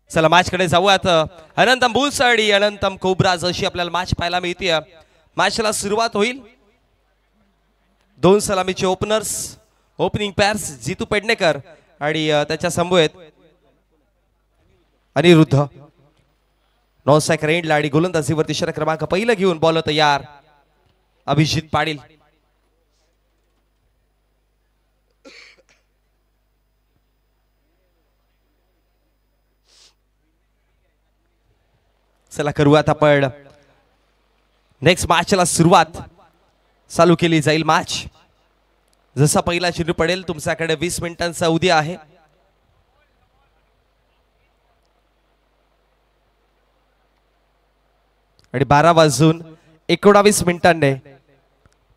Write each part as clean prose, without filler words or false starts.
चला मॅच कडे जाऊयात. अनंतम बुल्स आणि अनंतम कोब्राज अशी आपल्याला मॅच पाहायला मिळते. मॅचला सुरुवात होईल. दोन सलामीचे ओपनर्स, ओपनिंग पॅर्स जितू पेडणेकर आणि त्याच्या समवेत अनिरुद्ध. नॉन स्ट्रायकर एंडला आणि गोलंदाजीवरती षटक क्रमांक पहिला घेऊन बॉल तयार अभिजित पाटील. चला करूयात आपण नेक्स्ट मॅचला सुरुवात. चालू केली जाईल मॅच. जसा पहिला चेंडू पडेल तुमच्याकडे 20 मिनिटांचा अवधी आहे. आणि 12:19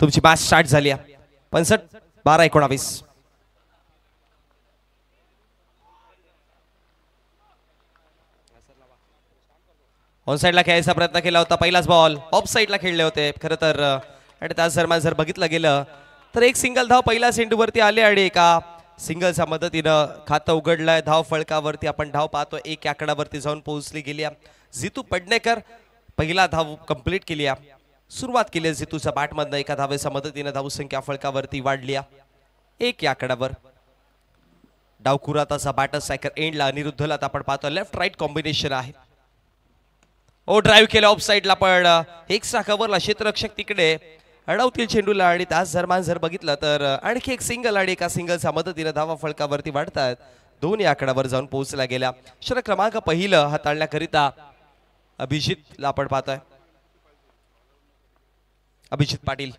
तुमची मॅच स्टार्ट झाली आहे. 65-12-19. ऑन साइडला खेळायचा प्रयत्न केला होता. पहिलाच बॉल ऑफ साइडला खेळले होते खरं तर. आणि त्याच दरम्यान जर बघितलं गेलं तर एक सिंगल धाव पहिल्या चेंडूवरती आले आणि एका सिंगलच्या मदतीनं खातं उघडलंय. धाव फळकावरती आपण धाव पाहतो. एक आकड्यावरती जाऊन पोहोचली गेली. जितू पेडणेकर पहिला धाव कंप्लीट केली. सुरुवात केली आहे जितूच्या बॅटमधनं. एका धावेच्या मदतीनं धावसंख्या फळकावरती वाढली. एक आकड्यावर डावकुराताचा बॅटर स्ट्रायकर एंडला अनिरुद्धला आपण पाहतो. लेफ्ट राईट कॉम्बिनेशन आहे. ओ ड्राईव्ह केलं ऑफ साइडला पण एक्स्ट्रा कव्हरला क्षेत्ररक्षक तिकडे अडवतील चेंडूला. आणि त्याच दरम्यान जर बघितलं तर आणखी एक सिंगल आणि एका सिंगलच्या मदतीने धावा फळकावरती वाढतात. दोन्ही आकड्यावर जाऊन पोहोचल्या गेल्या. षटक क्रमांक पहिलं हाताळण्याकरिता अभिजितला आपण पाहतोय. अभिजित पाटील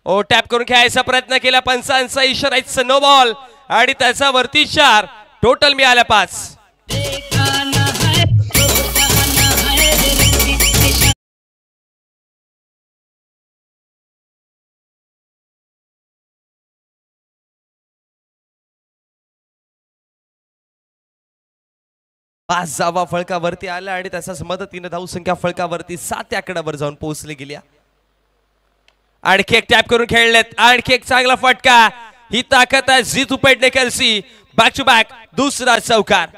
ओ टॅप करून खेळायचा प्रयत्न केला. पंचांचा इशारा नो बॉल आणि त्याचा वरती 4. टोटल मिळाल्या 5. पाच धावा फळकावरती आल्या आणि त्याच्याच मदतीने धावसंख्या फळकावरती 7 आकड्यावर जाऊन पोहोचली गेल्या. आणखी एक टॅप करून खेळलेत. आणखी एक चांगला फटका. ही ताकद आहे जितू पेडणेकरची. बॅक टू बॅक दुसरा चौकार.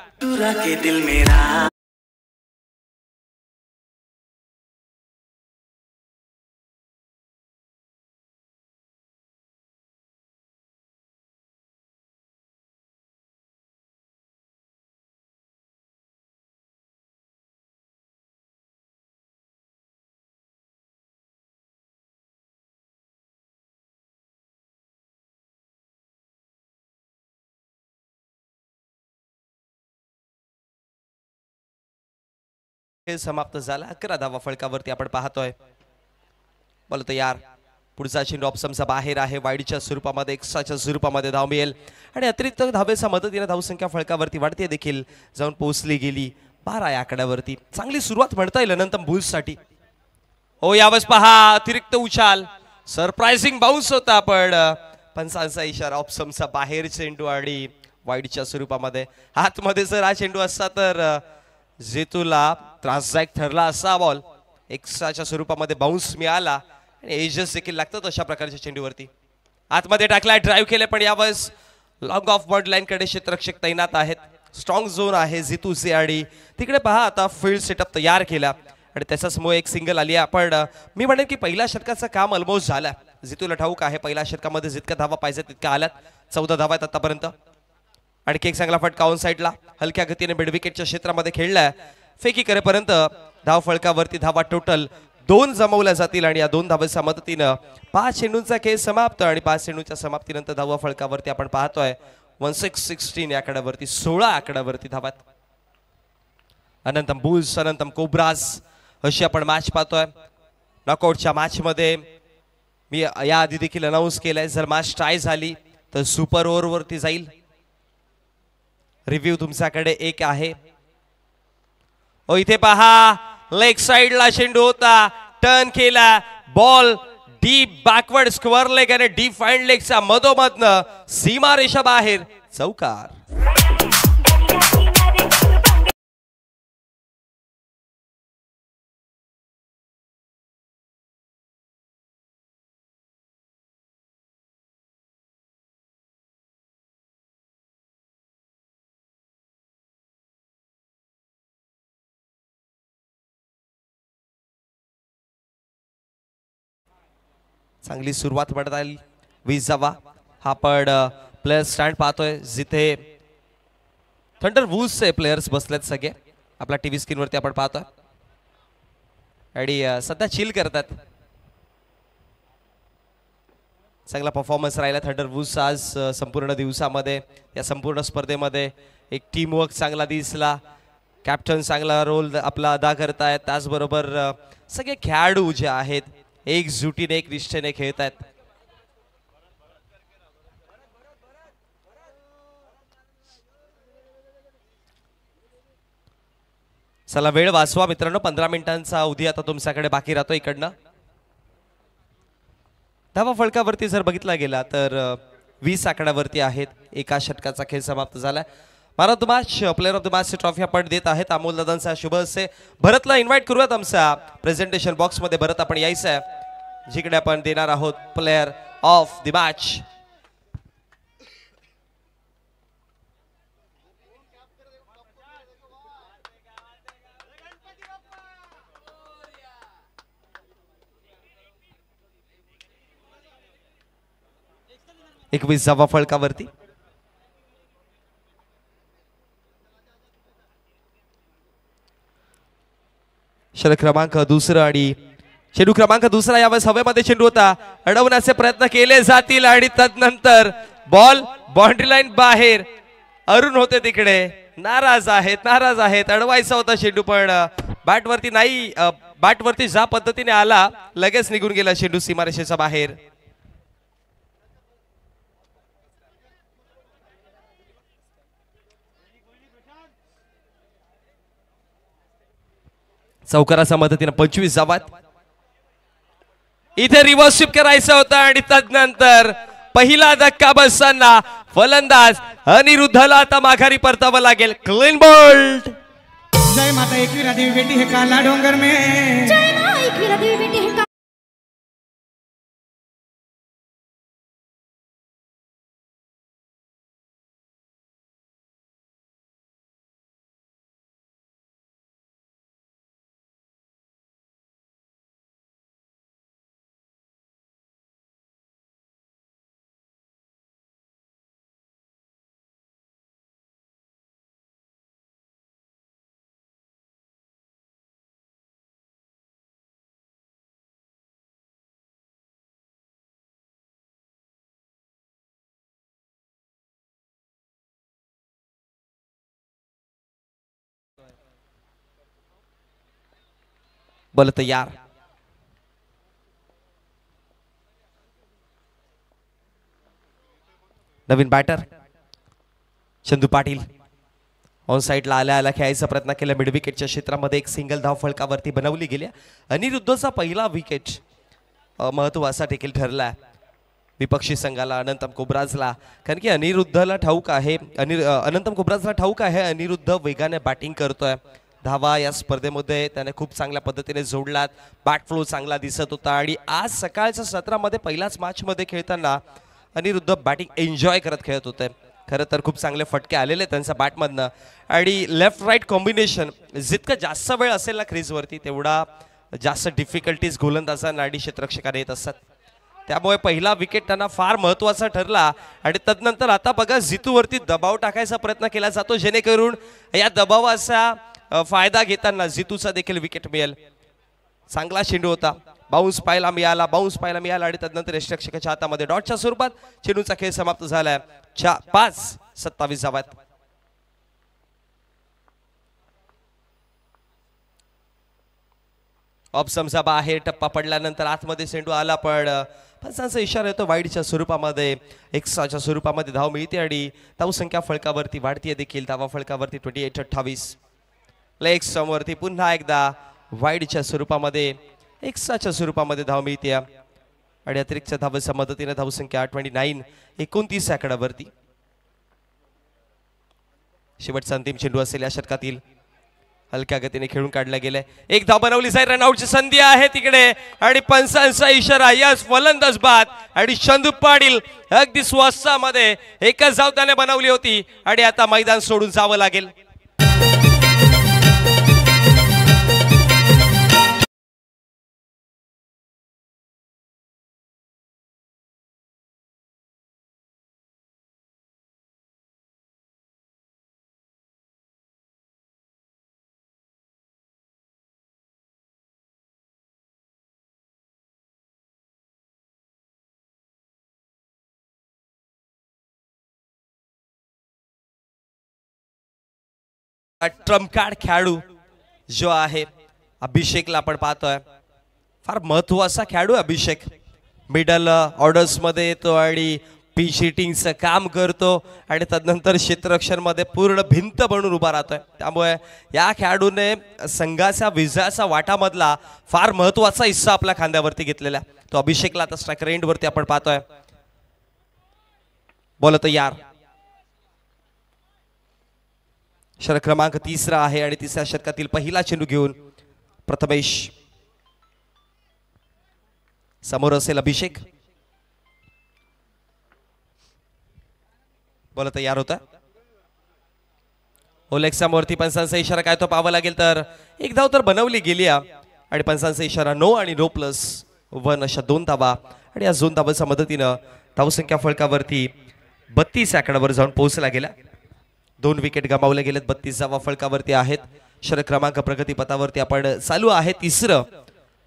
समाप्त झाला. 11 धावा फळकावरती आपण पाहतोय. बोल तयार. पुढचा चेंडू ऑप्शनचा बाहेर आहे. वाईडच्या स्वरूपामध्ये एक्स्ट्राच्या स्वरूपामध्ये धाव मिळेल आणि अतिरिक्त धावेच्या मदतीने धावसंख्या फळकावरती वाढते देखील जाऊन पोहोचली गेली 12 या आकड्यावरती. चांगली सुरुवात म्हणता येईल अनंतम बुल्ससाठी. हो यावेळेस पहा अतिरिक्त उछाल. सरप्राइझिंग बाउन्स होता पण पंचांचा इशारा. ऑप्शनचा बाहेर चेंडू आणि वाईडच्या स्वरूपामध्ये. हातमध्ये जर हा चेंडू असता तर जितूला त्रासदायक ठरला असा. बॉल एक्स्ट्राच्या स्वरूपामध्ये बाउन्स मिळाला आणि एजेस देखील लागतात अशा प्रकारच्या चेंडूवरती. आतमध्ये टाकलाय. ड्राईव्ह केले पण यावेळेस लॉंग ऑफ बॉर्ड लाईन कडे क्षेत्ररक्षक तैनात आहेत. स्ट्रॉंग झोन आहे जितूचे आणि तिकडे पहा आता फील्ड सेटअप तयार केला आणि त्याच्यासमोर एक सिंगल आली. आपण मी म्हणेन की पहिल्या षटकाचं काम ऑलमोस्ट झालं. जितूला ठाऊक आहे पहिल्या षटकामध्ये जितक्या धावा पाहिजे तितक्या आल्यात. 14 धावा आहेत आतापर्यंत. आणखी एक चांगला फटका ऑन साइडला हलक्या गतीने मिड विकेटच्या क्षेत्रामध्ये खेळलाय. फेकी करेपर्यंत धाव फळकावरती धावा टोटल 2 जमवल्या जातील आणि या 2 धावेच्या मदतीनं 5 चेंडूंचा खेळ समाप्त. आणि 5 चेंडूंच्या समाप्तीनंतर धावा फळकावरती आपण पाहतोय 16 या आकड्यावरती 16 आकड्यावरती धावात. अनंतम बुल्स अनंतम कोब्राज अशी आपण मॅच पाहतोय. नॉकआउटच्या मॅच मध्ये मी याआधी देखील अनाऊन्स केलंय जर मॅच टाय झाली तर सुपर ओव्हर वरती जाईल. रिव्ह्यू तुमच्याकडे एक आहे. ओ इथे पहा लेग साइडला चेंडू होता. टर्न केला. Ball deep backward square leg आणि डीप फाइंड लेगच्या मधोमधनं सीमारेषा बाहेर चौकार. चांगली सुरुवात पडत आली 20 जावा हा पण प्लेयर स्टँड पाहतोय जिथे थंडर वूल्सचे प्लेयर्स बसलेत सगळे आपला टीव्ही स्क्रीनवरती आपण पाहतोय आणि सध्या चिल करतात चांगला परफॉर्मन्स राहिला थंडर वूल्स आज संपूर्ण दिवसामध्ये या संपूर्ण स्पर्धेमध्ये एक टीम वर्क चांगला दिसला कॅप्टन चांगला रोल आपला अदा करतायत त्याचबरोबर सगळे खेळाडू जे आहेत एक जुटीने एक निष्ठेने खेळत आहेत चला वेळ वाचवा मित्रांनो 15 मिनिटांचा अवधी आता तुमच्याकडे बाकी राहतो इकडनं धावा फलकावरती जर बघितला गेला तर 20 आकड्यावरती आहेत एका षटकाचा खेळ समाप्त झालाय man of the match player of the match trophy आपण देत आहेत अमोल दादांचा शुभ हस्ते भरतला इन्व्हाइट करूयात आमच्या प्रेझेंटेशन बॉक्स मध्ये भरत आपण यायचं आहे जिकडे आपण देणार आहोत प्लेअर ऑफ द मॅच एकविसावा फलकावरती षटक क्रमांक दुसरा आणि चेंडू क्रमांक दुसरा यावेळेस हवेमध्ये चेंडू होता अडवण्याचे प्रयत्न केले जातील आणि तदनंतर बॉल बाउंड्री लाईन बाहेर अरुण होते तिकडे नाराज आहेत अडवायचा होता चेंडू पण बॅटवरती नाही बॅटवरती ज्या पद्धतीने आला लगेच निघून गेला चेंडू सीमारेषेच्या बाहेर चौकाराच्या मदतीने 25 धावात इथे रिव्हर्स स्वीप करायचा होता आणि तदनंतर पहिला धक्का बसताना फलंदाज अनिरुद्धला आता माघारी परतावं लागेल क्लीन बोल्ड जय माता एकवीरा देवी बेटी है काला डोंगर में जय मां एकवीरा देवी बेटी है बल तयार नवीन बॅटर चंदू पाटील ऑन साइडला आल्या खेळायचा प्रयत्न केला मिड विकेटच्या क्षेत्रामध्ये एक सिंगल धाव फलकावरती बनवली गेली अनिरुद्धचा पहिला विकेट महत्त्वाचा देखील ठरला विपक्षी संघाला अनंतम कोब्राजला कारण की अनिरुद्धला ठाऊक आहे अनंतम कोब्राजला ठाऊक आहे अनिरुद्ध वेगाने बॅटिंग करतोय धावा या स्पर्धेमध्ये त्याने खूप चांगल्या पद्धतीने जोडलात बॅट फ्लो चांगला दिसत होता आणि आज सकाळच्या सत्रामध्ये पहिल्याच मॅच मध्ये खेळताना अनिरुद्ध बॅटिंग एन्जॉय करत खेळत होते खरं तर खूप चांगले फटके आलेले त्यांच्या बॅटमधनं आणि लेफ्ट राईट कॉम्बिनेशन जितकं जास्त वेळ असेल ना क्रीजवरती तेवढा जास्त डिफिकल्टीज गोलंदाजांना आणि क्षेत्ररक्षकांना येत असतात त्यामुळे पहिला विकेट त्यांना फार महत्त्वाचा ठरला आणि तदनंतर आता बघा जितूवरती दबाव टाकायचा प्रयत्न केला जातो जेणेकरून या दबावाचा फायदा घेताना जितूचा देखील विकेट मिळेल चांगला चेंडू होता बाउन्स पाहायला मिळाला आणि तदनंतर यष्टिरक्षकाच्या हातामध्ये डॉटच्या स्वरूपात चेंडूचा खेळ समाप्त झालाय 5-27 धावात ऑप्शनचा बाहेर टप्पा पडल्यानंतर आतमध्ये चेंडू आला पण पंचांचा इशारा येतो वाईडच्या स्वरूपामध्ये एक्स्ट्राच्या स्वरूपामध्ये धाव मिळते आणि धावसंख्या फलकावरती वाढतीये देखील धावा फलकावरती 28-28 लेग स्टंपवरती पुन्हा एकदा वाईडच्या स्वरूपामध्ये एक्स्ट्राच्या स्वरूपामध्ये धाव मिळते आणि अतिरिक्त धावेच्या मदतीने धावसंख्या 29 आकड्यावरती शेवटचा अंतिम चेंडू असेल या षटकातील हलक्या गतीने खेळून काढला गेलाय एक धाव बनवली जाईल रनआउटची संधी आहे तिकडे आणि पंचांचा इशारा यस फलंदाज बाद आणि चंदू पाटील अगदी स्वस्तामध्ये एकच धाव त्याने बनवली होती आणि आता मैदान सोडून जावं लागेल ट्रम्प कार्ड खेळाडू जो आहे अभिषेकला आपण पाहतोय, फार महत्वाचा खेळाडू अभिषेक. मिडल ऑर्डर्स मध्ये येतो आणि पिच हिटिंगचं काम करतो आणि तदनंतर क्षेत्ररक्षण मध्ये पूर्ण भिंत बनून उभा राहतोय. त्यामुळे या खेळाडूने संघाचा विजयाचा वाटामधला फार महत्वाचा हिस्सा आपल्या खांद्यावरती घेतलेला. तो अभिषेकला आता स्ट्रायकर एंड वरती आपण पाहतोय. बॉल तयार. षटक क्रमांक 3 आहे आणि तिसऱ्या षटकातील पहिला चेंडू घेऊन प्रथमेश समोर असेल अभिषेक. बॉल तयार होता. ओलेग समोरती पंचांचा इशारा काय तो पाहावा लागेल. तर एक धाव तर बनवली गेली आणि पंचांचा इशारा नो आणि नो +1 अशा 2 धावा आणि या 2 धावांच्या मदतीनं धावसंख्या फळकावरती 32 आकड्यावर जाऊन पोहोचला गेला. 2 विकेट गमावले गेलेत. 32 धावा फळकावरती आहेत. षटक क्रमांक प्रगतीपथावरती आपण चालू आहे. तिसरं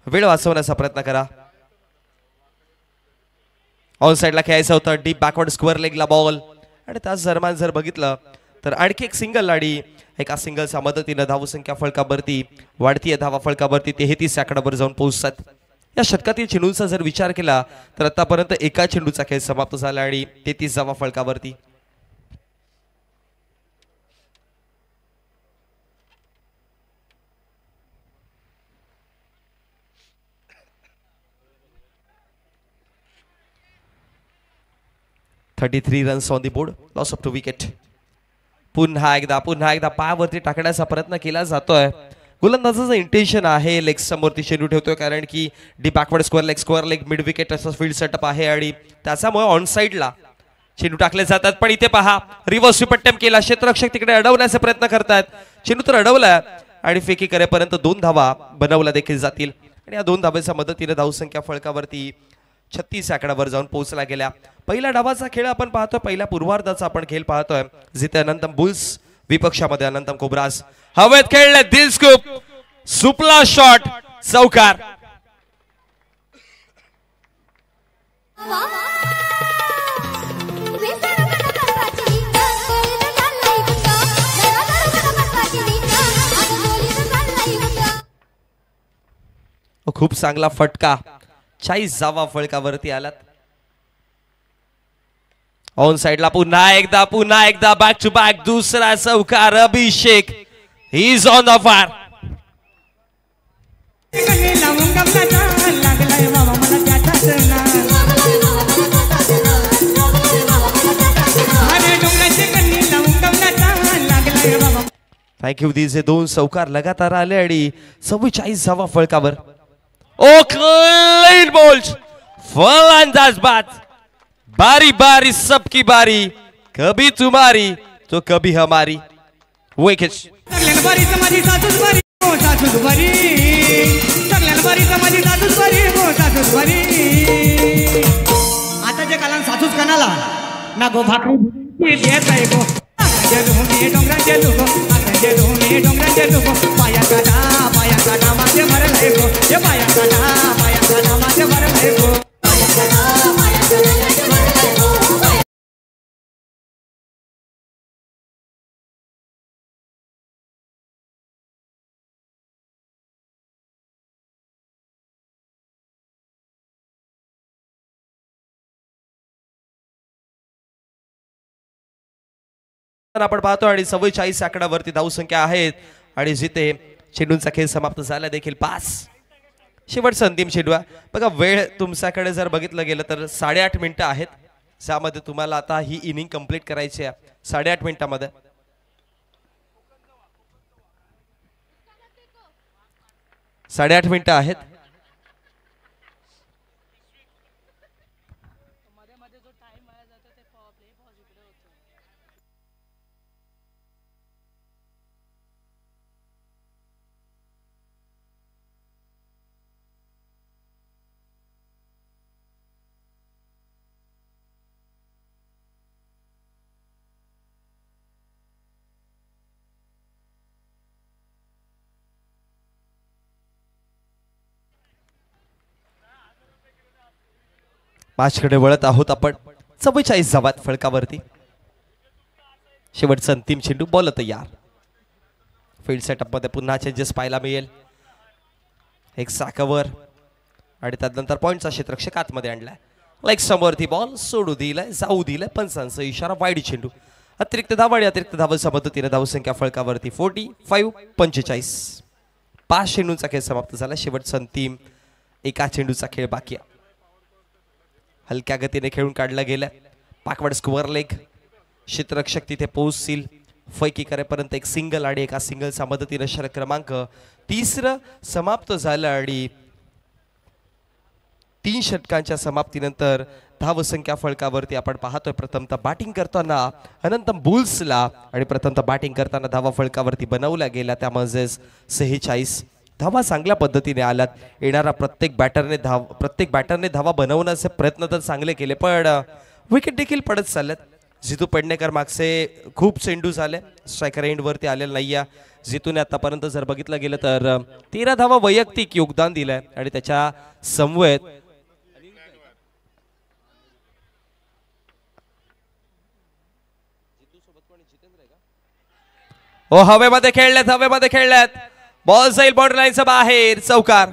वेळ वाचवण्याचा प्रयत्न करा. ऑन साइडला खेळायचं होतं. डीप बॅकवर्ड स्क्वेअर लेगला बॉल आणि त्याच दरम्यान जर बघितलं तर आणखी एक सिंगल आणि एका सिंगलच्या मदतीनं धावसंख्या फळकावरती वाढतीय. धावा फळकावरती 33 आकड्यावर जाऊन पोहोचतात. या षटकातील चेंडूंचा जर विचार केला तर आतापर्यंत एका चेंडूचा खेळ समाप्त झाला आणि 33 धावा फळकावरती. $33 runs on the board. Loss of 2 wicket. पुन्हा एकदा पायावरती टाकण्याचा प्रयत्न केला जातोय. गोलंदाजाचं इंटेन्शन आहे लेग समोरती चेंडू ठेवतोय कारण की D backward square leg mid wicket असं फील्ड सेटअप आहे आणि त्याच्यामुळे ऑन साइडला चेंडू टाकले जातात. पण इथे पहा रिव्हर्स स्वीप अटेम्प्ट केला. क्षेत्ररक्षक तिकडे अडवण्याचा प्रयत्न करतात. चेंडू तर अडवला आणि फेकी करेपर्यंत 2 धावा बनवल्या देखील जातील आणि या 2 धावांच्या मदतीने धावसंख्या फळकावरती 36 आकड्यावर जाऊन पोहोचला गेल्या. पहिल्या डावाचा खेळ आपण पाहतोय. पहिल्या पूर्वार्धाचा आपण खेळ पाहतोय जिथे अनंतम बुल्स विपक्षामध्ये अनंतम कोब्रास. हवेत खेळले दिल स्कूप सुपला शॉट चौकार. खूप चांगला फटका. 40 धावा फळकावरती आलात. ऑन साइडला पुन्हा एकदा बॅक टू बॅक दुसरा चौकार. Abhishek he is on the fire. Thank you. दिसे 2 चौकार लगातार आले आणि 44 धावा फळकावर. ओ क्लीन बॉल्स. फलंदाज बाद. बारी बारी सबकी बारी. कभी तुम्हारी तो कभी हमारी. विकेट. आता जे कालान सासूच कनाला ना गो भाकरी देत आहे गो. डोंगराचे लोक पाया काटा माझे भरले गो. पाया काटा माझे भरले गो. आपण पाहतो आणि 44 आकड्यावरती धावसंख्या आहेत आणि जिथे चेंडूंचा खेळ समाप्त झाला देखील 5. शेवटचा अंतिम चेंडू. बघा वेळ तुमच्याकडे जर बघितलं गेलं तर 8.5 मिनिटं आहेत. ज्यामध्ये तुम्हाला आता ही इनिंग कंप्लीट करायची आहे 8.5 मिनिटांमध्ये. 8.5 मिनिटं आहेत. मॅचकडे वळत आहोत आपण. 44 धावात फळकावरती. शेवटचा अंतिम चेंडू. बॉल तयार. फील्ड सेटअप मध्ये पुन्हा चेंजेस पाहायला मिळेल. एक साकावर आणि त्यानंतर पॉइंटचा क्षेत्ररक्षक आतमध्ये आणलाय. लाईक समोरती बॉल सोडू दिलाय, जाऊ दिलाय, पंचांचा इशारा, वाईड चेंडू. अतिरिक्त धाव आणि अतिरिक्त धावांच्या मदतीने धावसंख्या फळकावरती 45-45. 5 चेंडूंचा खेळ समाप्त झाला. शेवटचा अंतिम एका चेंडूचा खेळ बाकी आहे. हलक्या गतीने खेळून काढला गेला. पाकवड स्क्वेअर लेग. क्षेत्ररक्षक तिथे पोहोचतील. फैकी करेपर्यंत एक सिंगल आणि एका सिंगलच्या मदतीने षटक क्रमांक 30 समाप्त झालं आणि 3 षटकांच्या समाप्तीनंतर धावसंख्या फळकावरती आपण पाहतोय प्रथमतः बॅटिंग करताना अनंतम बुल्सला आणि प्रथमतः बॅटिंग करताना धावा फळकावरती बनवल्या गेल्या त्या म्हणजेच 46 धावा चांगल्या पद्धतीने आल्यात. येणारा प्रत्येक बॅटरने धावा बनवण्याचे प्रयत्न तर चांगले केले पण विकेट देखील पडत चालल्यात. जितू पेडणेकर मागचे खूप चेंडू झाले, स्ट्रायकर एंड वरती आलेला नाहीये. जितूने आतापर्यंत जर बघितलं गेलं तर 13 धावा वैयक्तिक योगदान दिलंय आणि त्याच्या समवेत हवेमध्ये खेळल्यात. बॉल जाईल बाउंड्री लाईनच्या बाहेर, चौकार.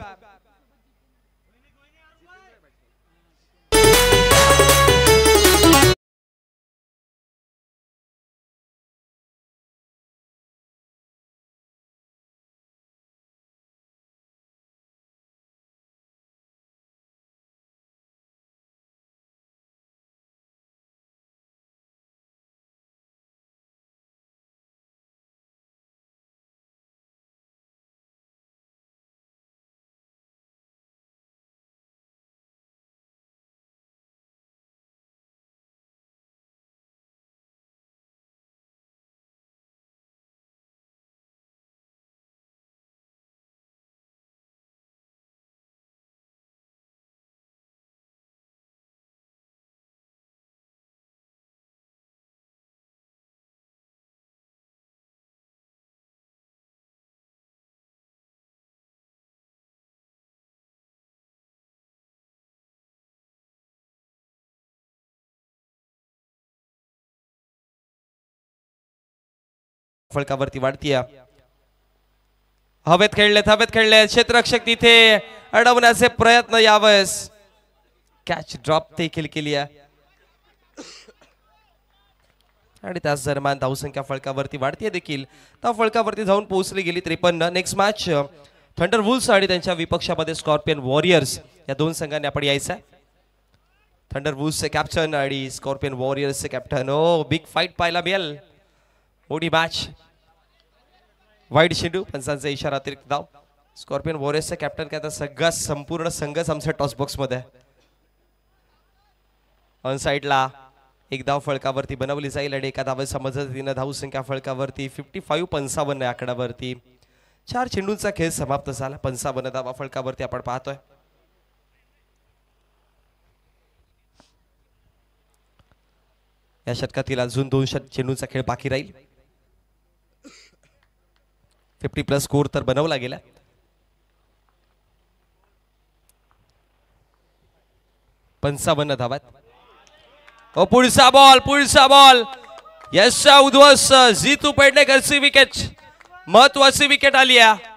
फळकावरती वाढतीय. हवेत खेळले क्षेत्ररक्षक तिथे अडवण्याचे प्रयत्न यावेळेस कॅच ड्रॉप देखील केली आहे आणि त्याच दरम्यान धावसंख्या फळकावरती वाढतीये देखील. त्या फळकावरती जाऊन पोहोचली गेली 53. नेक्स्ट मॅच थंडर वुल्स आणि त्यांच्या विपक्षामध्ये स्कॉर्पियन वॉरियर्स या दोन संघांनी आपण यायचं आहे. थंडर वुल्सचे कॅप्टन आणि स्कॉर्पियन वॉरियर्सचे कॅप्टन. बिग फाईट पाहायला मिळेल. मोठी मॅच. वाईड चेंडू, पंचांचा इशारा, अतिरिक्त धाव. स्कॉर्पियन वॉरियर्सचे कॅप्टन काय सगळा संपूर्ण संघच आमच्या टॉस बॉक्स मध्ये. ऑन साइडला एक धाव फळकावरती बनवली जाईल आणि एका धावेच्या मदतीने धावसंख्या फळकावरती 55-55 या आकड्यावरती 4 चेंडूंचा खेळ समाप्त झाला. 55 धावा फळकावरती आपण पाहतोय. या षटकातील अजून 2 चेंडूंचा खेळ बाकी राहील. 50+ स्कोर तर बनवला गेला. पंचावन्न धावात. पुढचा बॉल यशा उद्ध्वस्त. जितू पेडणेकरची विकेट, महत्वाची विकेट आली आहे.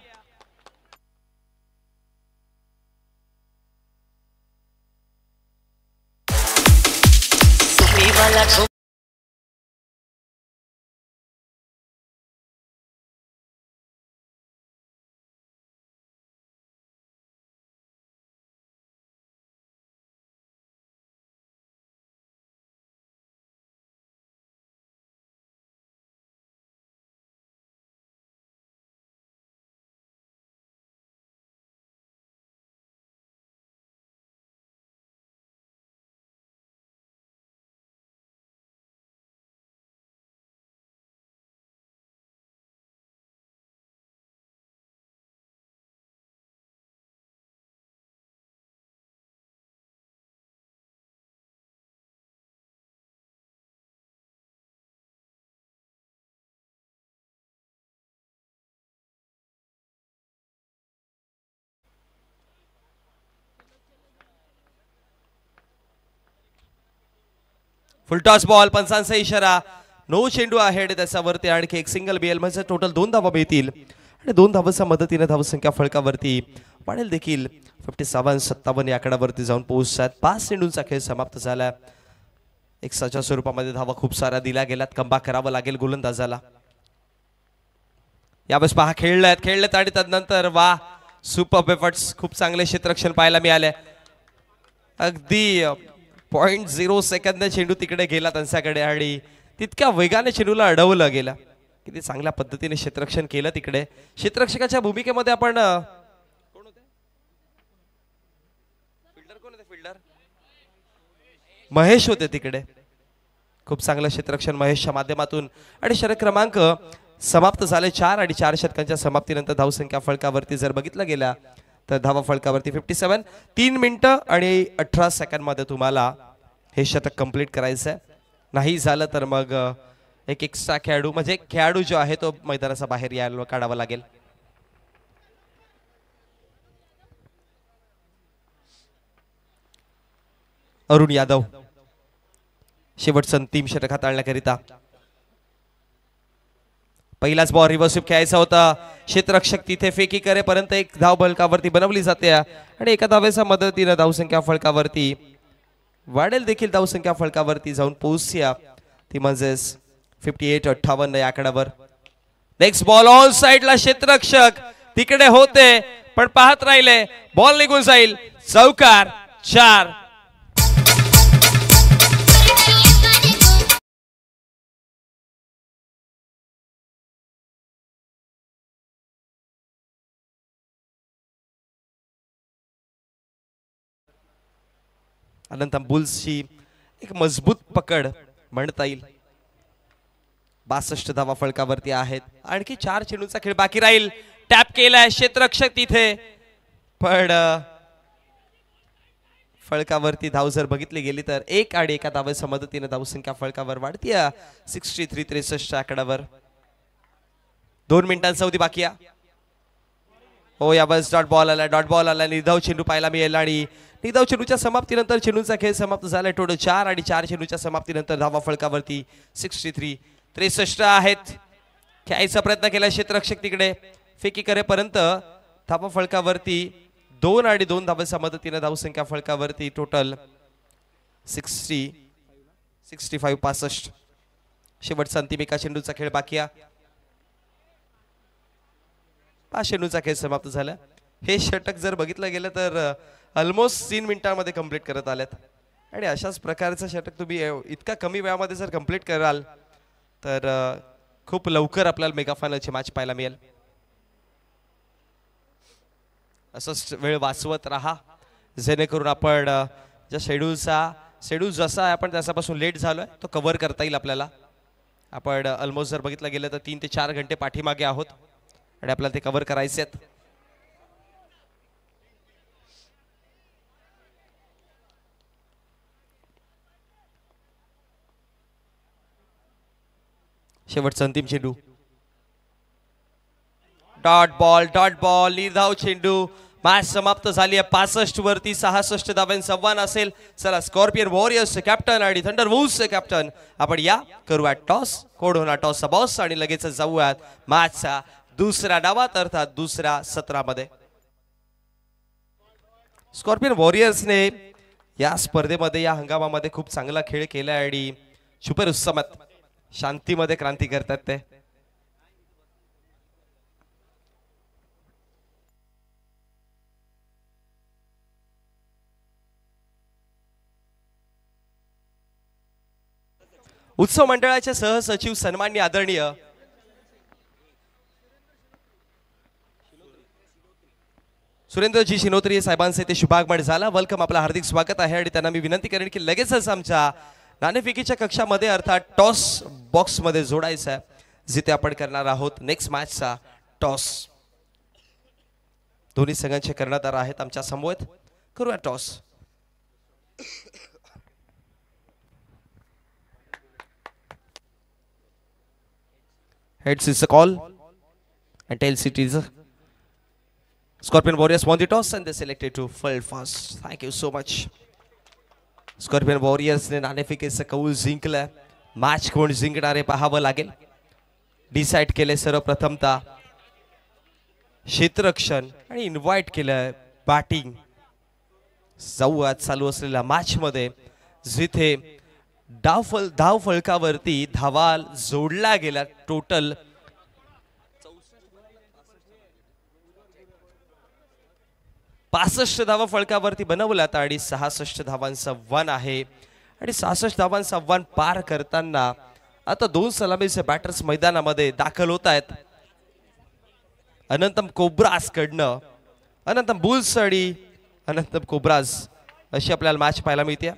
फुल टॉस बॉल, पंचांचा इशारा. नो चेंडू आहे आणि त्याच्यावरती आणखी एक सिंगल BL म्हणजे टोटल 2 धावा मिळतील आणि 2 धावांच्या मदतीने धावसंख्या फळकावरती वाढेल देखील. 57-57 या आकड्यावरती जाऊन पोहोचतात. 5 चेंडूंचा खेळ समाप्त झाला. एक्साच्या स्वरूपामध्ये धावा खूप साऱ्या दिल्या गेल्यात. कमबॅक करावं लागेल गोलंदाजाला. यावेळेस पहा खेळलेत आणि त्यानंतर वा सुपर एफर्ट्स, खूप चांगले क्षेत्ररक्षण पाहायला मिळाले. अगदी 0.0 सेकंद चेंडू तिकडे गेला त्यांच्याकडे आणि तितक्या वेगाने चेंडूला अडवलं गेलं. किती चांगल्या पद्धतीने क्षेत्ररक्षण केलं तिकडे. क्षेत्ररक्षकाच्या भूमिकेमध्ये आपण कोण होते? फिल्डर महेश होते तिकडे. खूप चांगलं क्षेत्ररक्षण महेशच्या माध्यमातून आणि षटक क्रमांक समाप्त झाले 4 आणि 4 षटकांच्या समाप्तीनंतर धावसंख्या फळकावरती जर बघितलं गेला तर धावा फळकावरती 57. 3 मिनिटं आणि 18 सेकंदमध्ये तुम्हाला हे षटक कंप्लीट करायचं आहे. नाही झालं तर मग एक एक्स्ट्रा खेळाडू म्हणजे एक खेळाडू जो आहे तो मैदानाचा बाहेर यायला काढावा लागेल. अरुण यादव शेवटचं अंतिम षटक हाताळण्याकरिता. पहिलाच बॉल रिव्हर्स स्वीप खेळायचा होता. क्षेत्ररक्षक तिथे फेकी करेपर्यंत एक धाव फलकावरती बनवली जाते आणि एका धावेच्या मदतीने धावसंख्या फलकावरती वाढेल देखील. धावसंख्या फलकावरती जाऊन पोहोचूया ती म्हणजेच 58-58 या आकड्यावर. नेक्स्ट बॉल ऑन साइडला क्षेत्ररक्षक तिकडे होते पण पाहत राहिले. बॉल निघून जाईल. चौकार 4. अनंतम बुल्सची एक मजबूत पकड म्हणता येईल. 62 धावा फलकावरती आहेत. आणखी 4 चेंडूंचा खेळ बाकी राहील. टॅप केलाय क्षेत्ररक्षक तिथे पण फलकावरती धाव जर बघितली गेली तर 1 आणि 1 धावेच्या मदतीने धावसंख्या फलकावर वाढतीये 63-63 आकड्यावर. 2 मिनिटांचा अवधी बाकी आहे. हो यावेळेस डॉट बॉल आला. निधाव चेंडू पाहायला मिळेल आणि निधाव चेंडूच्या समाप्तीनंतर चेंडूचा खेळ समाप्त झाला. टोटल 4 आणि 4 चेंडूच्या समाप्तीनंतर धावा फलकावरती 63-63 आहेत. खेळायचा प्रयत्न केला क्षेत्ररक्षक तिकडे फेकी करेपर्यंत धावा फलकावरती 2 आणि 2 धावेच्या मदतीने धावसंख्या फलकावरती टोटल 65. शेवटचा अंतिम एका चेंडूचा खेळ बाकी आहे. 5 चेंडूचा खेळ समाप्त झाला. हे षटक जर बघितलं गेलं तर ऑलमोस्ट 3 मिनिटांमध्ये कंप्लीट करत आलेत आणि अशाच प्रकारचं षटक तुम्ही इतका कमी वेळामध्ये जर कंप्लीट कराल तर खूप लवकर आपल्याला मेगा फायनलची मॅच पाहायला मिळेल. असंच वेळ वाचवत राहा जेणेकरून आपण ज्या शेड्यूल जसा आहे आपण त्याच्यापासून लेट झालोय तो कव्हर करता येईल आपल्याला. आपण ऑलमोस्ट जर बघितलं गेलं तर 3 ते 4 घंटे पाठीमागे आहोत आणि आपल्याला ते कव्हर करायचे आहेत. शेवटचा अंतिम चेंडू डॉट बॉल निर्धाव चेंडू. मॅच समाप्त झाली आहे 65 वरती 66 धावांचा आव्हान असेल. चला स्कॉर्पियन वॉरियर्सचे कॅप्टन आणि थंडरवुल्सचे कॅप्टन आपण या करूयात टॉस. कोण होणार टॉसचा बॉस आणि लगेच जाऊयात मॅचचा दुसऱ्या डावात अर्थात दुसऱ्या सत्रामध्ये. स्कॉर्पियन वॉरियर्सने या स्पर्धेमध्ये या हंगामामध्ये खूप चांगला खेळ केला आणि सुपर उत्समात शांतीमध्ये क्रांती करतात ते. उत्सव मंडळाचे सहसचिव सन्माननीय आदरणीय सुरेंद्रजी शिनोत्री साहेबांचे ते शुभागमन झाला. वेलकम, आपलं हार्दिक स्वागत आहे आणि त्यांना मी विनंती करेन की लगेचच आमच्या नाणेफेकीच्या कक्षामध्ये अर्थात टॉस बॉक्स मध्ये जोडायचं आहे जिथे आपण करणार आहोत नेक्स्ट मॅचचा टॉस. दोन्ही संघांचे कर्णधार आहेत आमच्या समवेत. करूया toss. Heads is a call and tails it is. Scorpion Warriors won the toss and they selected to field first. Thank you so much. Scorpion Warriors ने नाणेफेकीचं कौल जिंकलं. मॅच कोण जिंकणारे पाहावं लागेल. डिसाइड केले सर्वप्रथमतः क्षेत्ररक्षण आणि इन्व्हाइट केलं बॅटिंग. संवाद चालू असलेल्या मॅच मध्ये जिथे धाव फलकावरती धावा जोडला गेला. टोटल 65 धावा फलकावरती बनवल्यात आणि 66 धावांचा वन आहे. आणि 66 धावांचा वन पार करताना आता दोन सलामीचे बॅटर्स मैदानामध्ये दाखल होत आहेत. अनंतम कोब्रास कडनं अनंतम बुल्स आणि अनंतम कोब्रास अशी आपल्याला मॅच पाहायला मिळते.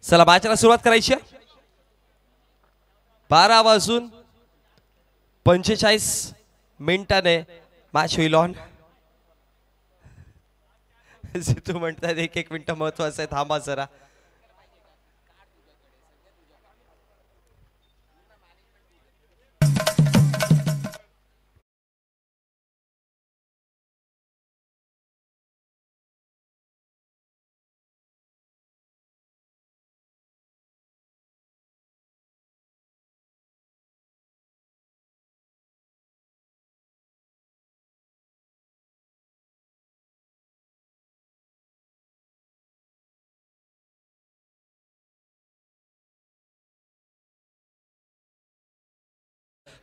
चला मॅचला सुरुवात करायची. 12:45 मॅच होईल ऑन. तू म्हणतात एक एक मिनिट महत्वाचं आहे, थांबा जरा.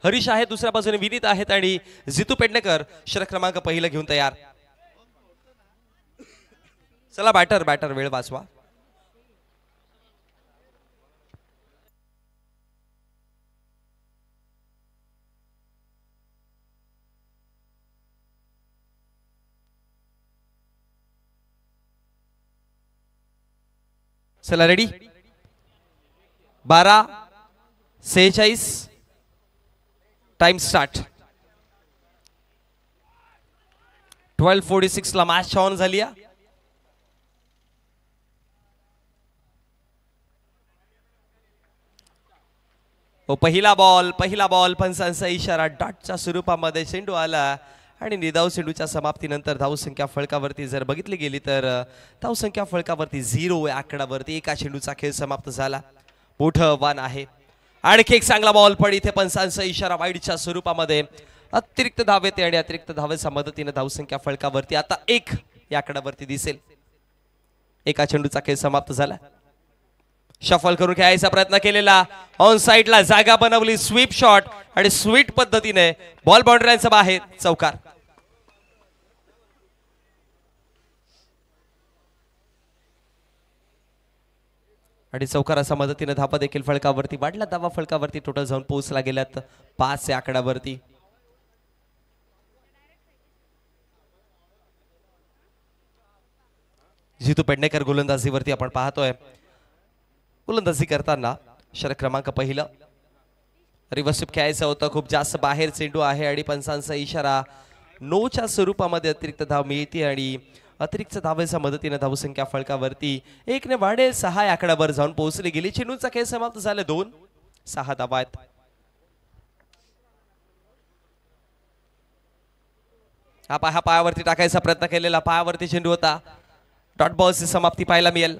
हरीश आहे दुसऱ्या बाजूने, विनीत आहेत आणि जितू पेडणेकर षटक क्रमांक पहिलं घेऊन तयार. चला बॅटर वेळ वाचवा. चला रेडी. 12:46 time start. 12:46 ला मॅच ऑन झाली. पहिला बॉल पंचांचा इशारा. डॉटच्या स्वरूपामध्ये चेंडू आला आणि निधाव चेंडूच्या समाप्तीनंतर धावसंख्या फलकावरती जर बघितली गेली तर धावसंख्या फलकावरती 0 या आकड्यावरती एका चेंडूचा खेळ समाप्त झाला. मोठं वन आहे. आणखी एक चांगला बॉल पण इथे पंचांचा इशारा वाईडच्या स्वरूपामध्ये. अतिरिक्त धाव येते आणि अतिरिक्त धावेच्या मदतीने धावसंख्या फलकावरती आता 1 या आकड्यावरती दिसेल. एका चेंडूचा खेळ समाप्त झाला. शफल करून खेळायचा प्रयत्न केलेला, ऑन साइडला जागा बनवली, स्वीप शॉट आणि स्वीट पद्धतीने बॉल बाउंड्रीच्या बाहेर, चौकार. आणि चौकाराच्या मदतीने धावा देखील फलकावरती वाढला. धावा फलकावरती टोटल जाऊन पोहोचला गेल्यात 5 या आकड्यावरती. जितू पेडणेकर गोलंदाजीवरती आपण पाहतोय. गोलंदाजी करताना षटक क्रमांक पहिलं. रिव्हर्स खेळायचं होतं, खूप जास्त बाहेर चेंडू आहे आणि पंचांचा इशारा. 9च्या स्वरूपामध्ये अतिरिक्त धाव मिळते आणि अतिरिक्त धावेच्या मदतीने धावसंख्या फलकावरती 1 ने वाढेल. 6 या आकड्यावर जाऊन पोहोचली गेली. चेंडूचा खेळ समाप्त झाले. 2-6 धावा आहेत. हा पायावरती टाकायचा प्रयत्न केलेला, पायावरती चेंडू होता. डॉट बॉलची समाप्ती पाहायला मिळेल.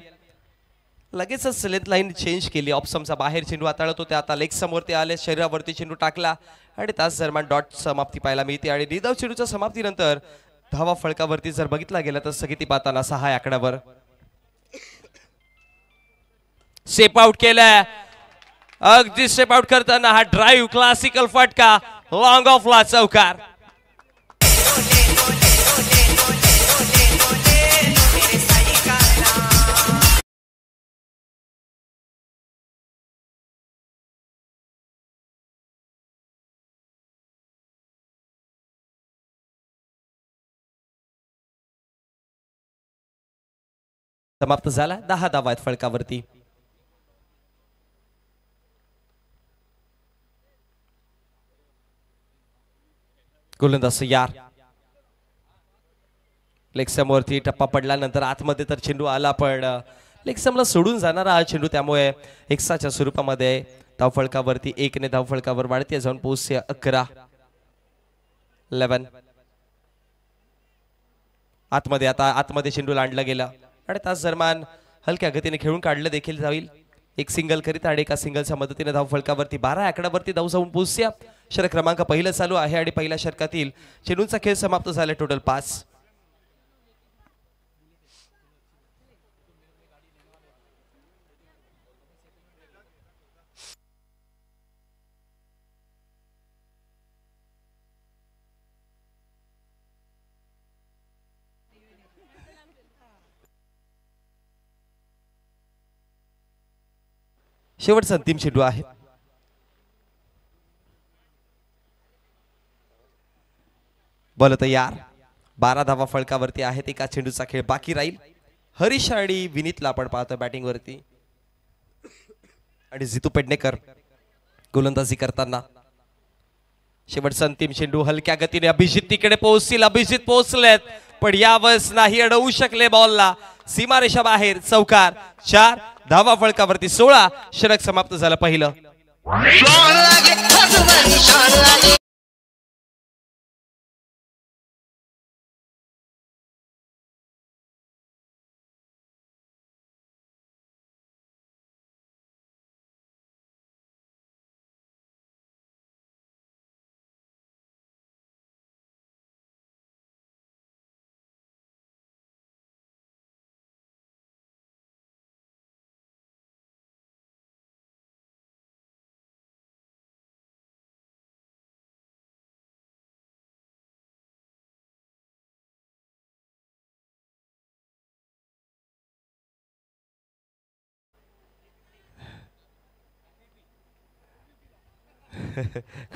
लगेचच लेंथ लाईन चेंज केली. ऑप्शनचा बाहेर चेंडू हाताळत होते, आता लेग समोरती आले, शरीरावरती चेंडू टाकला आणि त्याच दरम्यान डॉट समाप्ती पाहायला मिळते. आणि निधाव चेंडूच्या समाप्तीनंतर धावा फलकावरती जर बघितला गेला तर स्थगिती पाहताना 6 आकड्यावर. स्टेप आउट केलाय. अगदी स्टेप आउट करताना हा ड्राईव्ह, क्लासिकल फटका, लॉंग ऑफला चौकार. समाप्त झाला. 10 धावा आहेत फलकावरती. गोलंदाज यार लेगसमवरती टप्पा पडल्यानंतर आतमध्ये तर चेंडू आला, पण लेगसमला सोडून जाणारा हा चेंडू, त्यामुळे एक्साच्या स्वरूपामध्ये धावफलकावरती 1 ने धावफलकावर वाढते जाऊन पोहोचते 11. आतमध्ये आता आतमध्ये चेंडू लांडला गेला आणि तास दरम्यान हलक्या गतीने खेळून काढलं देखील जाईल. एक सिंगल करीत आणि एका सिंगलच्या मदतीने धावफलकावरती 12 आकड्यावरती धाव जाऊन पोहोचल्या. षटक क्रमांक पहिलं चालू आहे आणि पहिल्या षटकातील चेंडूंचा खेळ समाप्त झाला. टोटल 5. शेवटचा अंतिम चेंडू आहे. बॉल तयार. 12 धावा फलकावरती आहेत. एका चेंडूचा खेळ बाकी राहील. हरीश आणि विनीतला आपण पाहतोय बॅटिंग वरती आणि जितू पेडणेकर गोलंदाजी करताना. शेवटचा अंतिम चेंडू हलक्या गतीने अभिजित तिकडे पोहोचतील. अभिजित पोहोचलेत पण यावेळेस नाही अडवू शकले बॉलला. सीमारेषा बाहेर. चौकार. 4 धावा फलकावरती 16. षटक समाप्त झालं पहिलं.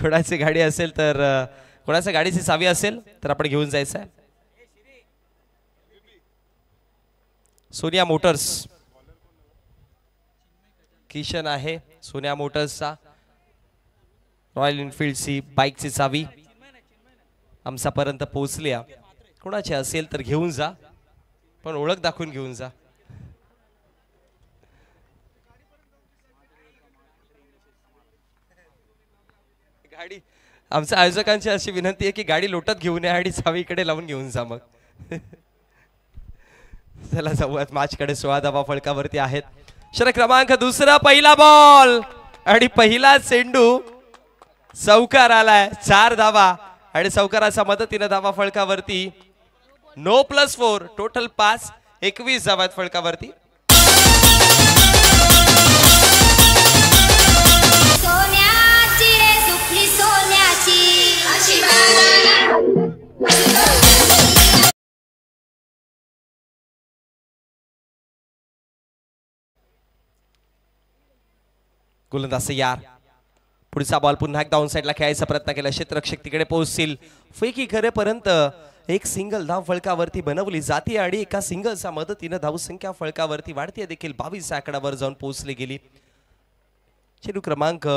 कोणाची गाडी असेल तर कोणाच्या गाडीची चावी असेल तर आपण घेऊन जायचं आहे. सोनिया मोटर्स किशन आहे. सोनिया मोटर्सचा रॉयल एनफील्डची बाईकची चावी आमच्यापर्यंत पोहोचली. कोणाची असेल तर घेऊन जा, पण ओळख दाखवून घेऊन जा. गाडी आमच्या आयोजकांची अशी विनंती आहे की गाडी लोटत घेऊन या आणि चावी इकडे लावून घेऊन जा. मग चला जाऊयात मॅच कडे. 16 धावा फलकावरती आहेत. षटक क्रमांक दुसरा. पहिला बॉल आणि पहिला चेंडू. चौकार आलाय. 4 धावा आणि चौकाराच्या मदतीने धावा फलकावरती 9+4 टोटल 5. 21 धावा फलकावरती. गोलंदाज यार. पुढचा बॉल पुन्हा एकदा ऑन साइडला खेळायचा प्रयत्न केला. क्षेत्ररक्षक तिकडे पोहोचतील. फेकी करेपर्यंत एक सिंगल धाव फलकावरती बनवली जाते आणि एका सिंगलच्या मदतीने धावसंख्या फलकावरती वाढते देखील. 22 आकड्यावर जाऊन पोहोचली गेली. चेंडू क्रमांक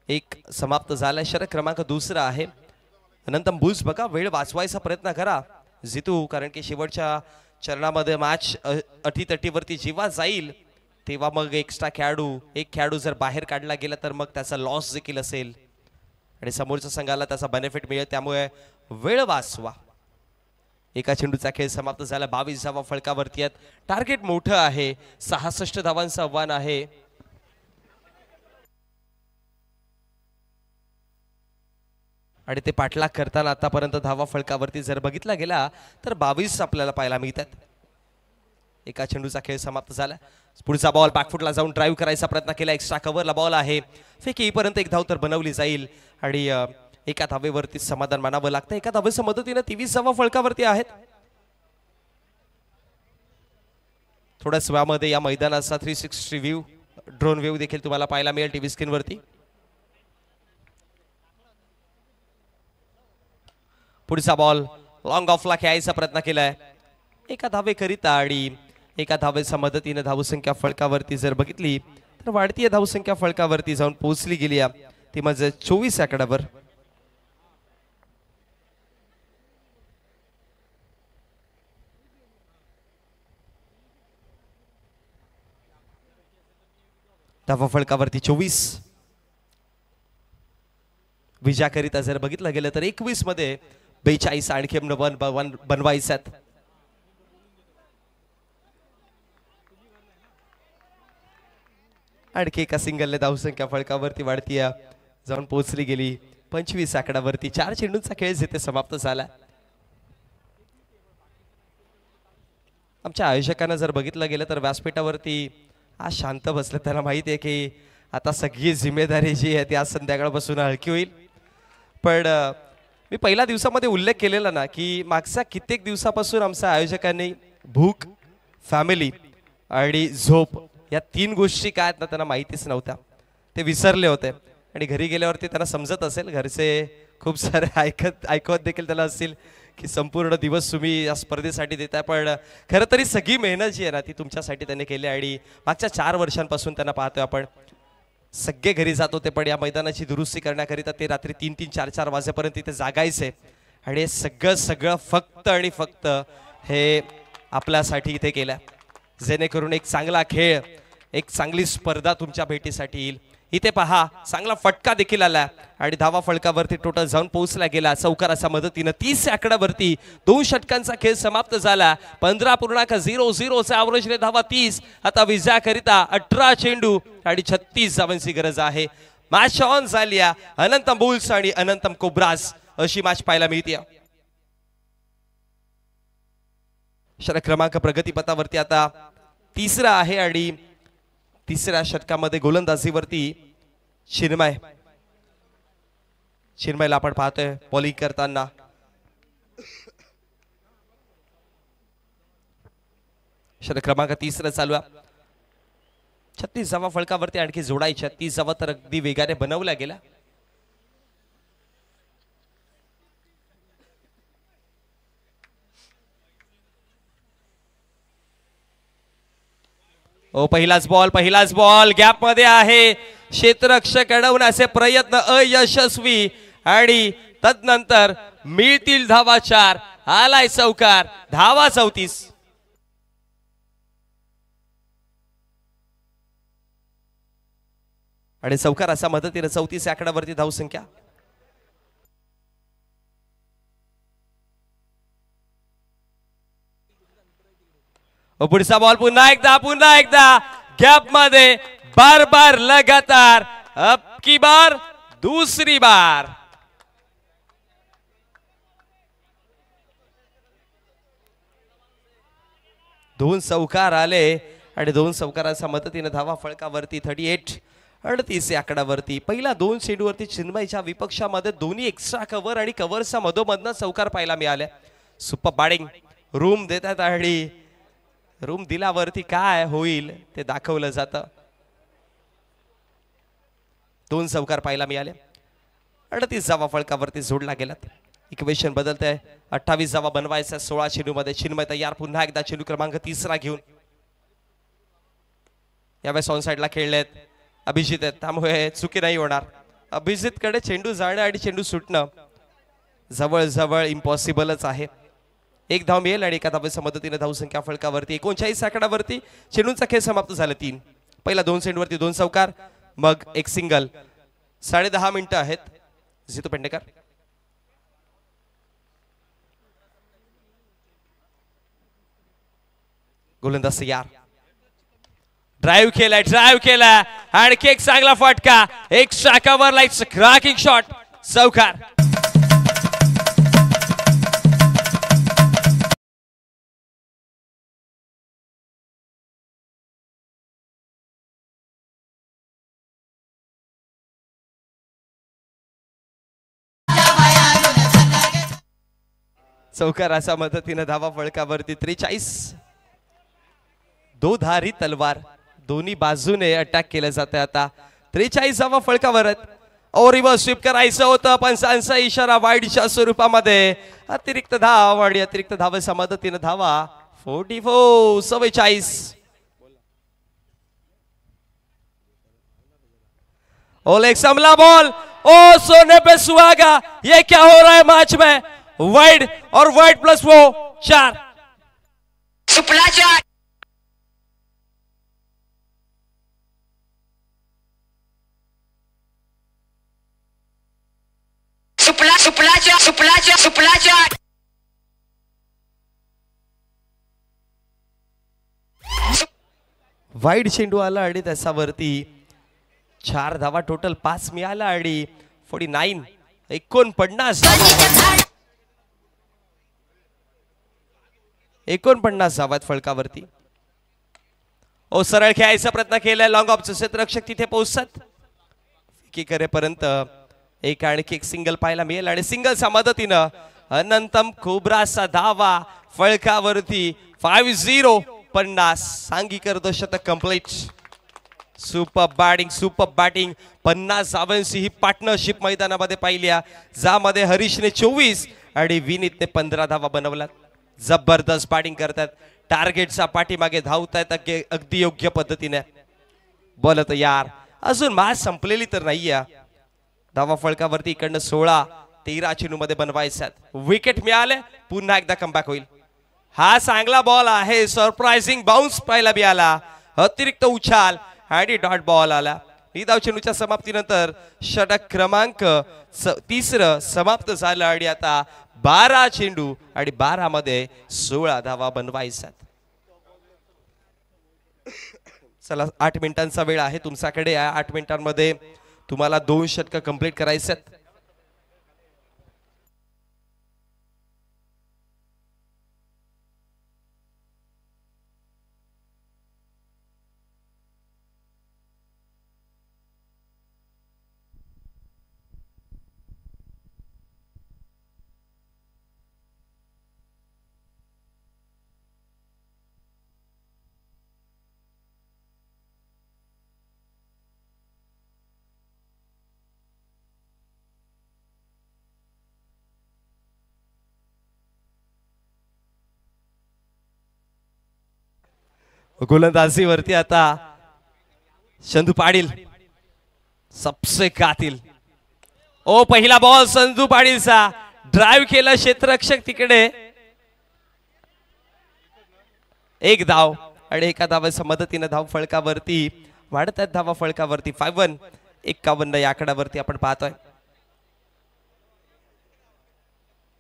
1 समाप्त झाला. षटक क्रमांक दुसरा आहे. अनंतम बुल्स बघा वेळ वाचवायचा प्रयत्न करा जितू, कारण की शेवटच्या चरणामध्ये मॅच अटीतटीवरती जेव्हा जाईल तेव्हा मग एक्स्ट्रा एक खेळाडू जर बाहेर काढला गेला तर मग त्याचा लॉस देखील असेल आणि समोरच्या संघाला त्याचा बेनिफिट मिळेल. त्यामुळे वेळ वाचवा. एका चेंडूचा खेळ समाप्त झाला. 22 धावा फलकावरती आहेत. टार्गेट मोठं आहे. 66 धावांचं आव्हान आहे. आणि ते पाठलाग करताना आतापर्यंत धावा फलकावरती जर बघितला गेला तर 22 आपल्याला पाहायला मिळतात. एका चेंडूचा खेळ समाप्त झाला. पुढचा बॉल बॅकफुटला जाऊन ड्राईव्ह करायचा प्रयत्न केला. एक्स्ट्रा कव्हरला बॉल आहे. फेकी येईपर्यंत एक धाव तर बनवली जाईल आणि एका धावेवरती समाधान मानावं लागतं. एका धावेच्या मदतीने 23 धावा फलकावरती आहेत. थोड्याच वेळामध्ये या मैदानाचा 360 व्ह्यू ड्रोन व्ह्यू देखील तुम्हाला पाहायला मिळेल टीव्ही स्क्रीनवरती. पुढचा बॉल लॉंग ऑफला खेळायचा प्रयत्न केलाय. एका धावेकरिता आणि एका धावेच्या मदतीने धावसंख्या फलकावरती जर बघितली तर वाढती धावसंख्या फलकावरती जाऊन पोहोचली गेली. ती म्हणजे 24 आकड्यावर. धावा फलकावरती 24. विजयाकरिता जर बघितलं गेलं तर 21 मध्ये 42 आणखी बनवायच्यात. आणखी एका सिंगलने धावसंख्या फलकावरती वाढती जाऊन पोहोचली गेली 25 आकड्यावरती. 4 चेंडूंचा खेळ जिथे समाप्त झाला. आमच्या आयोजकांना जर बघितलं गेलं तर व्यासपीठावरती आज शांत बसले. त्यांना माहिती आहे की आता सगळी जिम्मेदारी जी आहे ती आज संध्याकाळपासून हलकी होईल. पण मी पहिल्या दिवसामध्ये उल्लेख केलेला ना की मागच्या कित्येक दिवसापासून आमच्या आयोजकांनी भूक, फॅमिली आणि झोप या 3 गोष्टी काय आहेत ना त्यांना माहितीच नव्हत्या. ते विसरले होते आणि घरी गेल्यावरती त्यांना समजत असेल. घरचे खूप सारे ऐकवत देखील त्याला असतील की संपूर्ण दिवस तुम्ही या स्पर्धेसाठी देताय. पण खरं तरी सगळी मेहनत जी आहे ना ती तुमच्यासाठी त्यांनी केली. आणि मागच्या 4 वर्षांपासून त्यांना पाहतोय आपण. सगळे घरी जात होते पण या मैदानाची दुरुस्ती करण्याकरिता ते रात्री 3-3, 4-4 वाजेपर्यंत तिथे जागायचे. आणि हे सगळं फक्त आणि फक्त हे आपल्यासाठी इथे केलं जेणेकरून एक चांगला खेळ, एक चांगली स्पर्धा तुमच्या भेटीसाठी येईल. इथे पहा चांगला फटका देखील आला आणि धावा फलकावरती टोटल जाऊन पोहोचला गेला. चौकाराच्या मदतीने 30 आकड्यावरती 2 षटकांचा खेळ समाप्त झाला. 15.00 चा ॲव्हरेजने धावा 30. आता विजयाकरिता 18 चेंडू आणि 36 धावांची गरज आहे. मॅच ऑन झाली. अनंतम बुल्स आणि अनंतम कोब्रास अशी मॅच पाहायला मिळते. षटक क्रमांक प्रगतीपथावरती आता 3रा आहे आणि 3ऱ्या षटकामध्ये गोलंदाजीवरती चिन्मयला आपण पाहतोय बॉलिंग करताना. षटक क्रमांक 3 चालू आहे. 36 धावा फलकावरती आणखी जोडायच्या. 30 धावा तर अगदी वेगाने बनवल्या गेल्या. पहिलाच बॉल गॅप मध्ये आहे. क्षेत्ररक्षक अडवण्याचे प्रयत्न अयशस्वी आणि तदनंतर मिळतील धावा 4. आलाय चौकार. धावा 34. आणि चौकाराच्या मदतीने 34 आकड्यावरती धावसंख्या. पुढचा बॉल पुन्हा एकदा गॅप मध्ये बार लगातार. अब की बार दूसरी बार. दोन चौकार आले आणि 2 चौकाराच्या मदतीने धावा फलकावरती 38 आकड्यावरती. पहिल्या 2 चेंडूवरती चिन्मयच्या विपक्षामध्ये दोन्ही एक्स्ट्रा कव्हर आणि कव्हरच्या मधोमधनं चौकार पाहायला मिळाले. सुपर बॅटिंग रूम देतात आणि रूम दिल्यावरती काय होईल ते दाखवलं जातं. 2 चौकार पाहायला मिळाले. 38 धावा फलकावरती जोडला गेलात. इक्वेशन बदलतंय. 28 धावा बनवायच्या 16 चेंडूमध्ये. चिन्मय तयार पुन्हा एकदा चेंडू क्रमांक 3 घेऊन. यावेळेस ऑन साइडला खेळलेत अभिजित आहेत त्यामुळे चुकी नाही होणार. अभिजित कडे चेंडू जाणं आणि चेंडू सुटणं जवळ इम्पॉसिबलच आहे. 1 धाव मिळेल आणि एका धावेच्या मदतीने धावसंख्या फलकावरती 39 आकड्यावरती चेंडूंचा खेळ समाप्त झाला. 3 पहिला 2 चेंडूवरती 2 चौकार मग 1 सिंगल. 10.5 मिनिटं आहेत. जितू पेंडेकर गोलंदाज तयार. ड्राइव्ह केला आणखी एक चांगला फटका. एक शाकावर लाईट्स क्रॅकिंग शॉट. चौकार. चौकाराच्या मदतीने धावा फलकावरती 43. दोधारी तलवार दोन्ही बाजूने अटॅक केलं जाते. आता 43 धावा फलकावर आहेत. रिव्हर्स स्वीप करायचं होतं पण पंचांचा इशारा वाईडच्या स्वरूपामध्ये. अतिरिक्त धाव आणि अतिरिक्त धावेच्या मदतीने धावा 44. ओलेग संभला बॉल. ओ सोने पे सुहागा. ये क्या हो रहा है मैच में. वाइड और वाइड प्लस वो 4. वाईड चेंडू आला आणि त्याच्यावरती 4 धावा टोटल 5 मिळाला आणि 49 49 धावात फलकावरती. ओ सरळ खेळायचा प्रयत्न केलाय लॉंग ऑफचं क्षेत्ररक्षक तिथे पोहोचतात की करेपर्यंत एक आणखी एक सिंगल पाहायला मिळेल आणि सिंगलच्या मदतीनं अनंतम खोब्राचा धावा फळकावरती 5-0 50 सांघिक अर्धशतक कंप्लीट. सुपर बॅटिंग 50 धावांची ही पार्टनरशिप मैदानामध्ये पाहिल्या ज्यामध्ये हरीशने 24 आणि विनीतने 15 धावा बनवल्यात. जबरदस्त बॅटिंग करतात टार्गेटच्या पाठीमागे धावतायत अगदी योग्य पद्धतीने. बोलत यार अजून मॅच संपलेली तर नाहीये. धावा फळकावरती इकडनं 16-13 चेंडू मध्ये बनवायच्यात. विकेट मिळाले पुन्हा एकदा कमबॅक होईल. हा चांगला बॉल आहे सरप्राइझिंग बाउन्स पाहायला मिळाला अतिरिक्त उछाल आणि डॉट बॉल आला. निधाव चेंडूच्या समाप्तीनंतर षटक क्रमांक 3 समाप्त झालं आणि आता 12 चेंडू आणि 12 मध्ये 16 धावा बनवायच्यात. चला 8 मिनिटांचा वेळ आहे तुमच्याकडे. या 8 मिनिटांमध्ये तुम्हाला 2 षटक कंप्लीट करायच्यात. गोलंदाजीवरती आता संधू पाटील सबसे कातिल. ओ पहिला बॉल संधू पाटीलचा ड्राइव्ह केला क्षेत्ररक्षक तिकडे. एक धाव आणि एका धावाच्या मदतीने धाव फळकावरती वाढत आहेत. धावा फळकावरती 51 या आकड्यावरती आपण पाहतोय.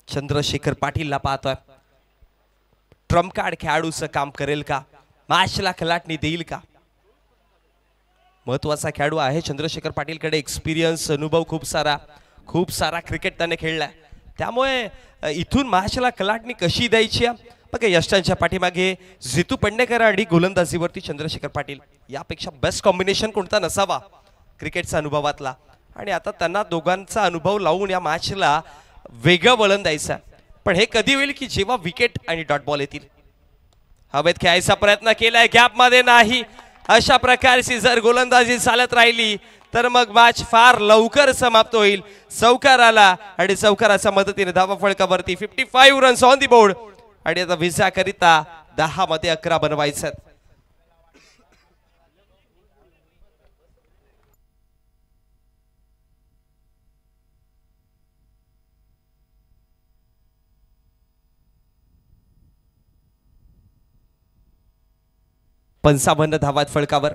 चंद्रशेखर पाटीलला पाहतोय. ट्रम्प कार्ड खेळाडूचं काम करेल का मॅचला खलाटणी देईल का. महत्वाचा खेळाडू आहे चंद्रशेखर पाटीलकडे एक्सपिरियन्स अनुभव खूप सारा क्रिकेट त्याने खेळलाय. त्यामुळे इथून मॅचला खलाटणी कशी द्यायची बघा. यष्टांच्या पाठीमागे जितू पेडणेकर आणि गोलंदाजीवरती चंद्रशेखर पाटील यापेक्षा बेस्ट कॉम्बिनेशन कोणता नसावा क्रिकेटचा अनुभवातला. आणि आता त्यांना दोघांचा अनुभव लावून या मॅचला वेगळं वळण द्यायचं. पण हे कधी होईल की जेव्हा विकेट आणि डॉट बॉल येतील. हवेत खेळायचा प्रयत्न केलाय गॅप मध्ये नाही. अशा प्रकारची जर गोलंदाजी चालत राहिली तर मग मॅच फार लवकर समाप्त होईल. चौकार आला आणि चौकाराच्या मदतीने धावा फळकावरती 55 रन्स ऑन दी बोर्ड आणि आता विजयाकरिता 10 मध्ये 11 बनवायचं. पंचावन्न धावात फळकावर.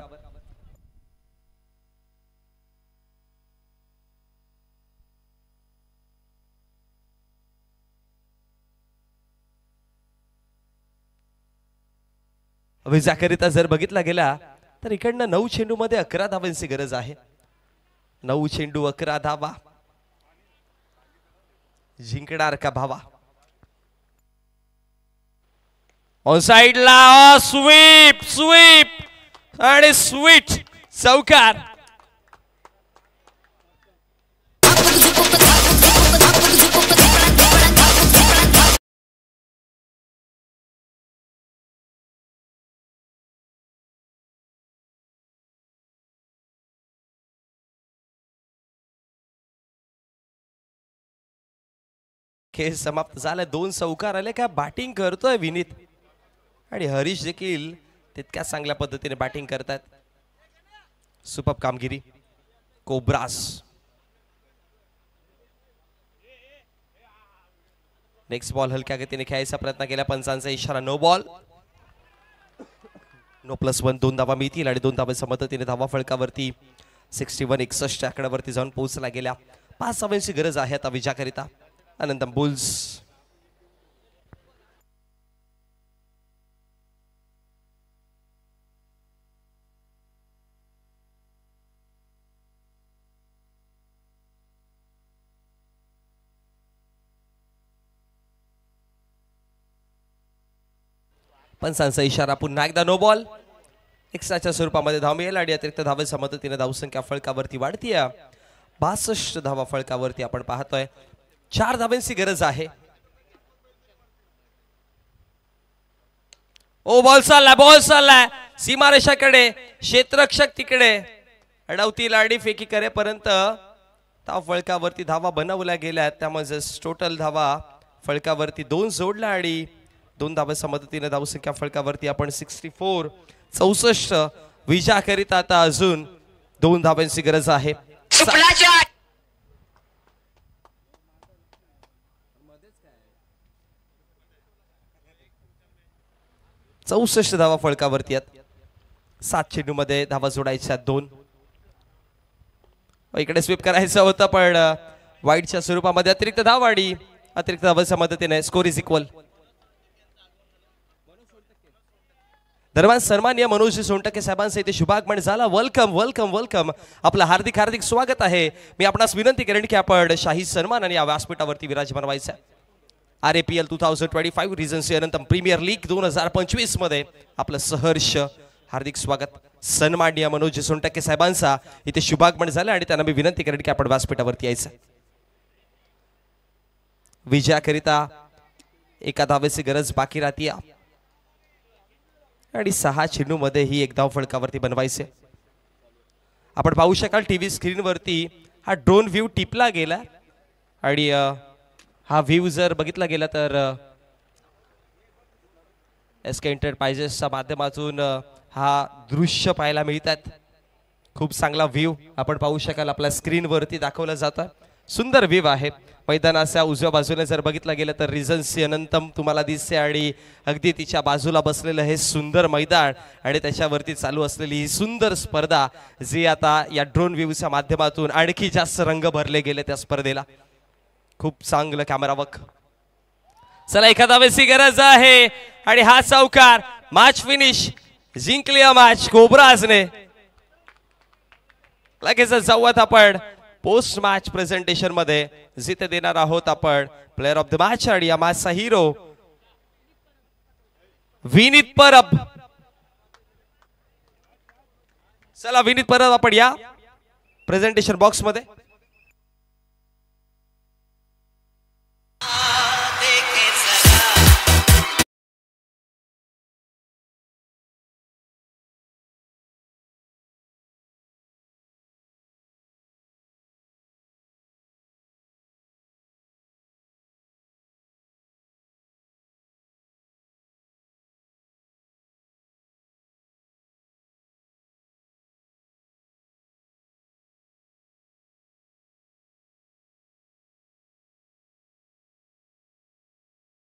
विजयाकरिता जर बघितला गेला तर इकडनं 9 चेंडू मध्ये 11 धावांची गरज आहे. 9 चेंडू 11 धावा जिंकणार का भावा. ऑन साइडला स्वीप आणि स्वीट चौकार. खेळ समाप्त झाला. 2 चौकार आले. काय बॅटिंग करतोय विनीत आणि हरीश देखील तितक्या चांगल्या पद्धतीने बॅटिंग करतात. सुपर कामगिरी कोब्रास. नेक्स्ट बॉल हलक्या गतीने खेळायचा प्रयत्न केला. पंचांचा इशारा नो बॉल. नो +1 2 धावा मिळतील आणि 2 धावांच्या मदतीने धावा फळकावरती 61 61 आकड्यावरती जाऊन पोहोचला गेल्या. 5 धावांची गरज आहे आता विजयाकरिता अनंतम बुल्स. पंचांचा इशारा पुन्हा एकदा नो बॉल. एक्स्ट्राच्या स्वरूपामध्ये धाव मिळेल आणि अतिरिक्त धावेच्या मदतीने धावसंख्या फळकावरती वाढतीये. 62 धावा फळकावरती आपण पाहतोय. 4 धावांची गरज आहे. ओ बॉल चाललाय सीमारेषाकडे. क्षेत्ररक्षक तिकडे अडवती लाडी फेकी करेपर्यंत धाव फळकावरती धावा बनवल्या गेल्या. त्यामुळे टोटल धावा फळकावरती 2 जोडल्या आणि 2 धावांच्या मदतीने धावसंख्या फळकावरती आपण 64 विजयाकरिता आता अजून 2 धावांची गरज आहे. 64 धावा फळकावरती आहेत. 7 चेंडूमध्ये धावा जोडायच्या 2. इकडे स्वीप करायचं होतं पण वाईडच्या स्वरूपामध्ये अतिरिक्त धाव आणि अतिरिक्त धावांच्या मदतीने स्कोर इज इक्वल. दरम्यान सन्माननीय मनोज सोनटके साहेबांचं इथे शुभागमन झाला. Welcome welcome welcome. आपलं हार्दिक हार्दिक स्वागत आहे. मी आपणास विनंती करेन की आपण शाही सन्मान आणि या व्यासपीठावरती विराजमान व्हायचं. RAPL 2025 रिजन्सी अनंतम प्रीमियर लीग 2025 मध्ये आपलं सहर्ष हार्दिक स्वागत. सन्माननीय मनोज सोनटके साहेबांचा इथे शुभागमन झालं आणि त्यांना मी विनंती करेन की आपण व्यासपीठावरती यायचं. विजयाकरिता 1 धावेची गरज बाकी राहते आणि 6 चेंडूमध्ये ही 1 धाव फळकावरती बनवायचे. आपण पाहू शकाल टीव्ही स्क्रीनवरती हा ड्रोन व्ह्यू टिपला गेला आणि हा व्ह्यू जर बघितला गेला तर SK एंटरप्राइजेसच्या माध्यमातून हा दृश्य पाहायला मिळतात. खूप चांगला व्ह्यू आपण पाहू शकाल आपल्या स्क्रीनवरती दाखवला जातं. सुंदर व्ह्यू आहे. मैदानाच्या उजव्या बाजूने जर बघितलं गेलं तर रिजन्सी अनंतम तुम्हाला दिसते आणि अगदी तिच्या बाजूला बसलेलं हे सुंदर मैदान आणि त्याच्यावरती चालू असलेली ही सुंदर स्पर्धा जी आता या ड्रोन व्ह्यूच्या माध्यमातून आणखी जास्त रंग भरले गेले त्या स्पर्धेला. खूप चांगलं कॅमेरा वर्क. चला 1 धावेची गरज आहे आणि हा चौकार. Match finish. जिंकली मॅच कोब्राजने. लगेच जाऊयात आपण पोस्ट मॅच प्रेझेंटेशन मध्ये जिथे देणार आहोत आपण प्लेअर ऑफ द मॅच आणि या मॅचचा हिरो विनीत परब. चला विनीत परब आपण या प्रेझेंटेशन बॉक्स मध्ये.